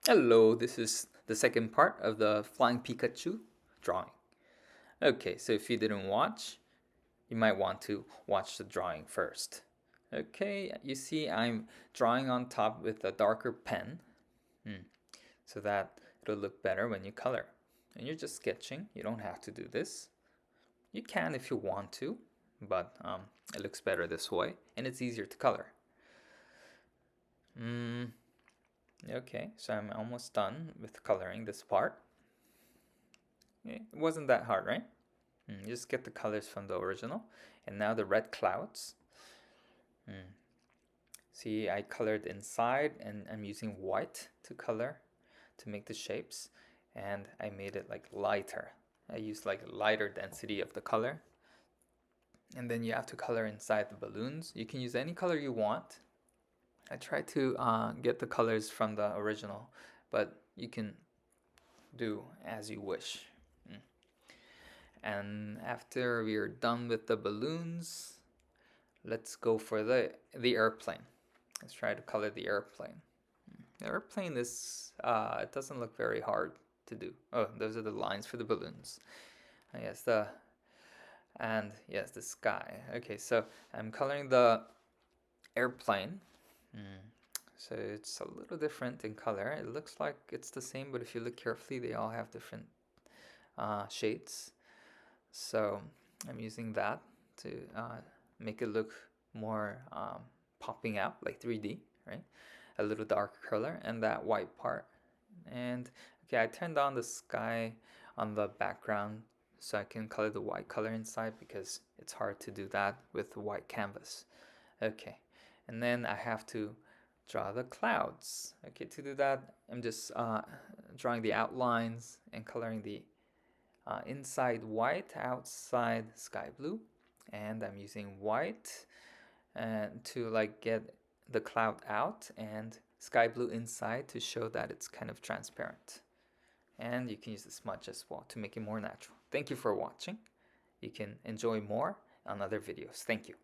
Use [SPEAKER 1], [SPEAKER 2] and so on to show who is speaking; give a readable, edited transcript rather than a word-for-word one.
[SPEAKER 1] Hello, this is the second part of the Flying Pikachu drawing. Okay, so if you didn't watch, you might want to watch the drawing first. Okay, you see I'm drawing on top with a darker pen, so that it'll look better when you color. And you're just sketching, you don't have to do this. You can if you want to, but it looks better this way, and it's easier to color. Okay, so I'm almost done with coloring this part. It wasn't that hard, right? Just get the colors from the original. And now the red clouds. See, I colored inside and I'm using white to color to make the shapes. And I made it like lighter. I used like lighter density of the color. And then you have to color inside the balloons. You can use any color you want. I tried to get the colors from the original, but you can do as you wish. And after we're done with the balloons, let's go for the airplane. Let's try to color the airplane. The airplane is, it doesn't look very hard to do. Oh, those are the lines for the balloons. Yes, the sky. Okay, so I'm coloring the airplane. So it's a little different in color. It looks like it's the same, but if you look carefully, they all have different shades. So I'm using that to make it look more popping out, like 3D, right? A little darker color and that white part. And okay, I turned on the sky on the background so I can color the white color inside because it's hard to do that with white canvas. Okay, and then I have to draw the clouds. Okay, to do that, I'm just drawing the outlines and coloring the inside white, outside sky blue, and I'm using white and to like get the cloud out and sky blue inside to show that it's kind of transparent. And you can use the smudge as well to make it more natural. Thank you for watching. You can enjoy more on other videos. Thank you.